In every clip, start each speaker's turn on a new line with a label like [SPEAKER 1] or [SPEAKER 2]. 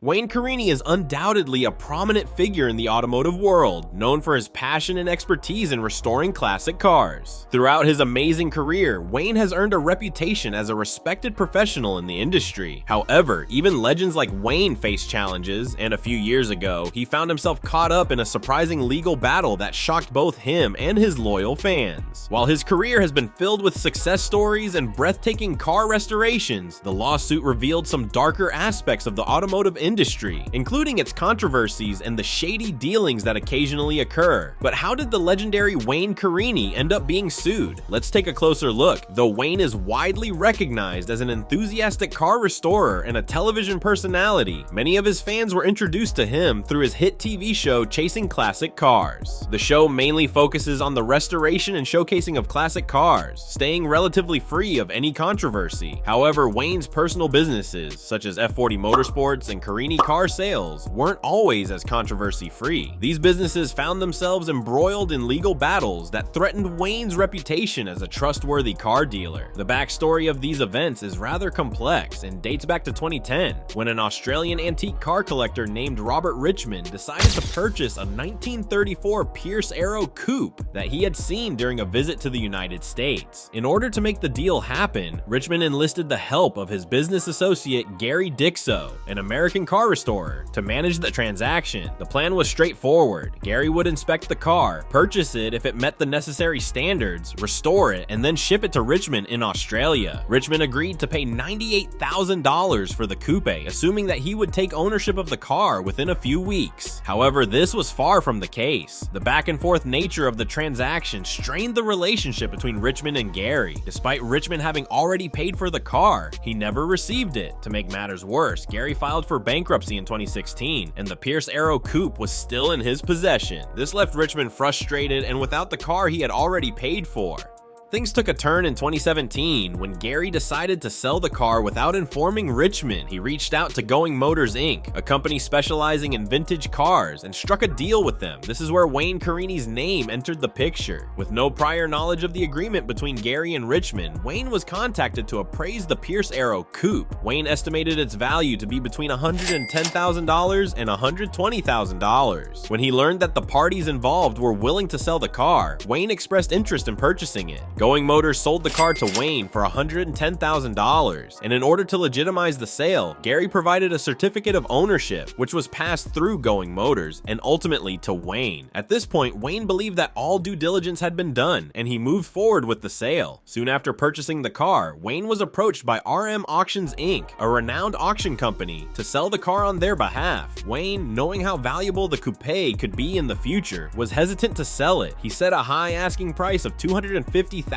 [SPEAKER 1] Wayne Carini is undoubtedly a prominent figure in the automotive world, known for his passion and expertise in restoring classic cars. Throughout his amazing career, Wayne has earned a reputation as a respected professional in the industry. However, even legends like Wayne face challenges, and a few years ago, he found himself caught up in a surprising legal battle that shocked both him and his loyal fans. While his career has been filled with success stories and breathtaking car restorations, the lawsuit revealed some darker aspects of the automotive industry, including its controversies and the shady dealings that occasionally occur. But how did the legendary Wayne Carini end up being sued? Let's take a closer look. Though Wayne is widely recognized as an enthusiastic car restorer and a television personality, many of his fans were introduced to him through his hit TV show Chasing Classic Cars. The show mainly focuses on the restoration and showcasing of classic cars, staying relatively free of any controversy. However, Wayne's personal businesses, such as F40 Motorsports and Carini car sales, weren't always as controversy-free. These businesses found themselves embroiled in legal battles that threatened Wayne's reputation as a trustworthy car dealer. The backstory of these events is rather complex and dates back to 2010, when an Australian antique car collector named Robert Richmond decided to purchase a 1934 Pierce Arrow coupe that he had seen during a visit to the United States. In order to make the deal happen, Richmond enlisted the help of his business associate Gary Dixo, an American car restorer, to manage the transaction. The plan was straightforward. Gary would inspect the car, purchase it if it met the necessary standards, restore it, and then ship it to Richmond in Australia. Richmond agreed to pay $98,000 for the coupe, assuming that he would take ownership of the car within a few weeks. However, this was far from the case. The back and forth nature of the transaction strained the relationship between Richmond and Gary. Despite Richmond having already paid for the car, he never received it. To make matters worse, Gary filed for bankruptcy in 2016, and the Pierce Arrow coupe was still in his possession. This left Richmond frustrated and without the car he had already paid for. Things took a turn in 2017 when Gary decided to sell the car without informing Richmond. He reached out to Going Motors Inc., a company specializing in vintage cars, and struck a deal with them. This is where Wayne Carini's name entered the picture. With no prior knowledge of the agreement between Gary and Richmond, Wayne was contacted to appraise the Pierce Arrow coupe. Wayne estimated its value to be between $110,000 and $120,000. When he learned that the parties involved were willing to sell the car, Wayne expressed interest in purchasing it. Going Motors sold the car to Wayne for $110,000, and in order to legitimize the sale, Gary provided a certificate of ownership, which was passed through Going Motors and ultimately to Wayne. At this point, Wayne believed that all due diligence had been done, and he moved forward with the sale. Soon after purchasing the car, Wayne was approached by RM Auctions Inc., a renowned auction company, to sell the car on their behalf. Wayne, knowing how valuable the coupe could be in the future, was hesitant to sell it. He set a high asking price of $250,000,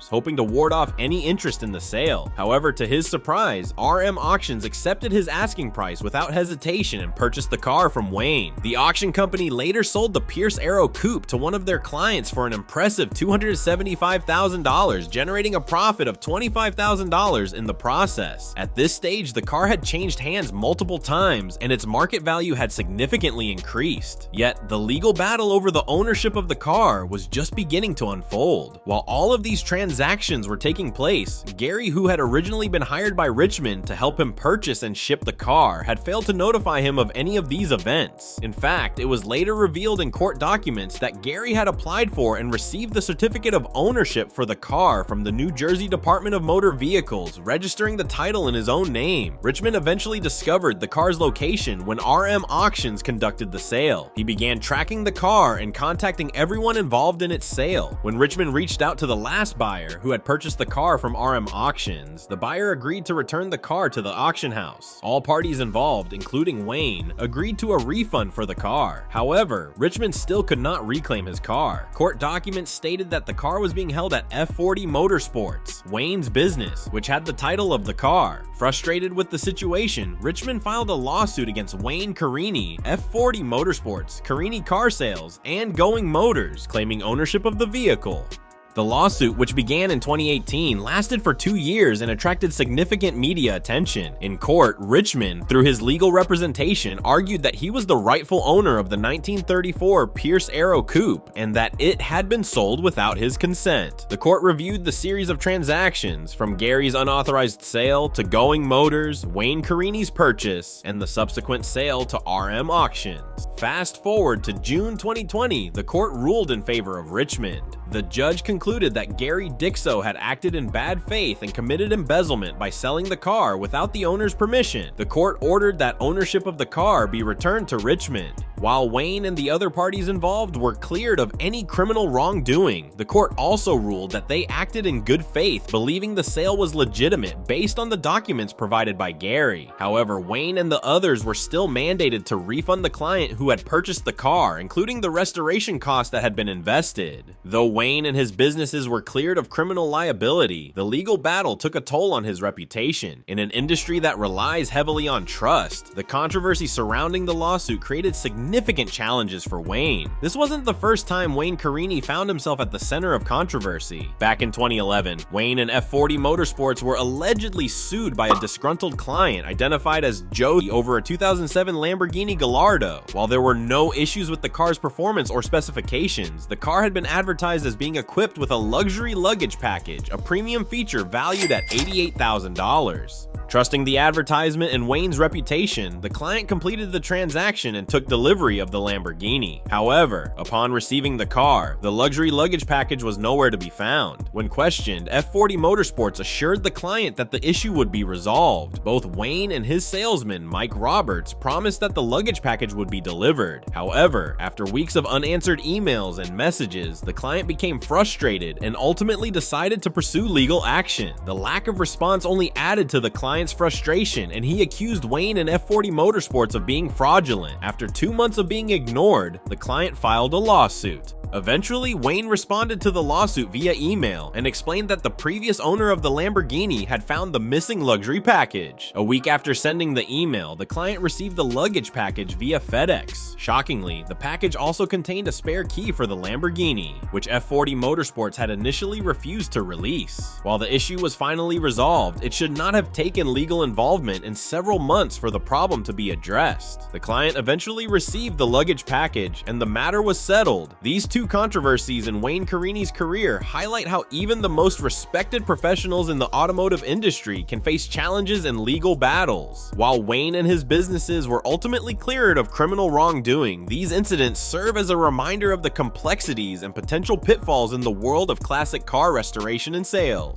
[SPEAKER 1] hoping to ward off any interest in the sale. However, to his surprise, RM Auctions accepted his asking price without hesitation and purchased the car from Wayne. The auction company later sold the Pierce Arrow coupe to one of their clients for an impressive $275,000, generating a profit of $25,000 in the process. At this stage, the car had changed hands multiple times, and its market value had significantly increased. Yet, the legal battle over the ownership of the car was just beginning to unfold. While all of these transactions were taking place, Gary, who had originally been hired by Richmond to help him purchase and ship the car, had failed to notify him of any of these events. In fact, it was later revealed in court documents that Gary had applied for and received the certificate of ownership for the car from the New Jersey Department of Motor Vehicles, registering the title in his own name. Richmond eventually discovered the car's location when RM Auctions conducted the sale. He began tracking the car and contacting everyone involved in its sale. When Richmond reached out to the last buyer who had purchased the car from RM Auctions, the buyer agreed to return the car to the auction house. All parties involved, including Wayne, agreed to a refund for the car. However, Richmond still could not reclaim his car. Court documents stated that the car was being held at F40 Motorsports, Wayne's business, which had the title of the car. Frustrated with the situation, Richmond filed a lawsuit against Wayne Carini, F40 Motorsports, Carini Car Sales, and Going Motors, claiming ownership of the vehicle. The lawsuit, which began in 2018, lasted for 2 years and attracted significant media attention. In court, Richmond, through his legal representation, argued that he was the rightful owner of the 1934 Pierce Arrow coupe and that it had been sold without his consent. The court reviewed the series of transactions, from Gary's unauthorized sale to Going Motors, Wayne Carini's purchase, and the subsequent sale to RM Auctions. Fast forward to June 2020, the court ruled in favor of Richmond. The judge concluded that Gary Dixo had acted in bad faith and committed embezzlement by selling the car without the owner's permission. The court ordered that ownership of the car be returned to Richmond. While Wayne and the other parties involved were cleared of any criminal wrongdoing, the court also ruled that they acted in good faith, believing the sale was legitimate based on the documents provided by Gary. However, Wayne and the others were still mandated to refund the client who had purchased the car, including the restoration costs that had been invested. Though Wayne and his businesses were cleared of criminal liability, the legal battle took a toll on his reputation. In an industry that relies heavily on trust, the controversy surrounding the lawsuit created significant challenges for Wayne. This wasn't the first time Wayne Carini found himself at the center of controversy. Back in 2011, Wayne and F40 Motorsports were allegedly sued by a disgruntled client identified as Joe over a 2007 Lamborghini Gallardo. While there were no issues with the car's performance or specifications, the car had been advertised as being equipped with a luxury luggage package, a premium feature valued at $88,000. Trusting the advertisement and Wayne's reputation, the client completed the transaction and took delivery of the Lamborghini. However, upon receiving the car, the luxury luggage package was nowhere to be found. When questioned, F40 Motorsports assured the client that the issue would be resolved. Both Wayne and his salesman, Mike Roberts, promised that the luggage package would be delivered. However, after weeks of unanswered emails and messages, the client became frustrated and ultimately decided to pursue legal action. The lack of response only added to the client's frustration, and he accused Wayne and F40 Motorsports of being fraudulent. After 2 months of being ignored, the client filed a lawsuit. Eventually, Wayne responded to the lawsuit via email and explained that the previous owner of the Lamborghini had found the missing luxury package. A week after sending the email, the client received the luggage package via FedEx. Shockingly, the package also contained a spare key for the Lamborghini, which F40 Motorsports had initially refused to release. While the issue was finally resolved, it should not have taken legal involvement in several months for the problem to be addressed. The client eventually received the luggage package, and the matter was settled. These two controversies in Wayne Carini's career highlight how even the most respected professionals in the automotive industry can face challenges and legal battles. While Wayne and his businesses were ultimately cleared of criminal wrongdoing, these incidents serve as a reminder of the complexities and potential pitfalls in the world of classic car restoration and sales.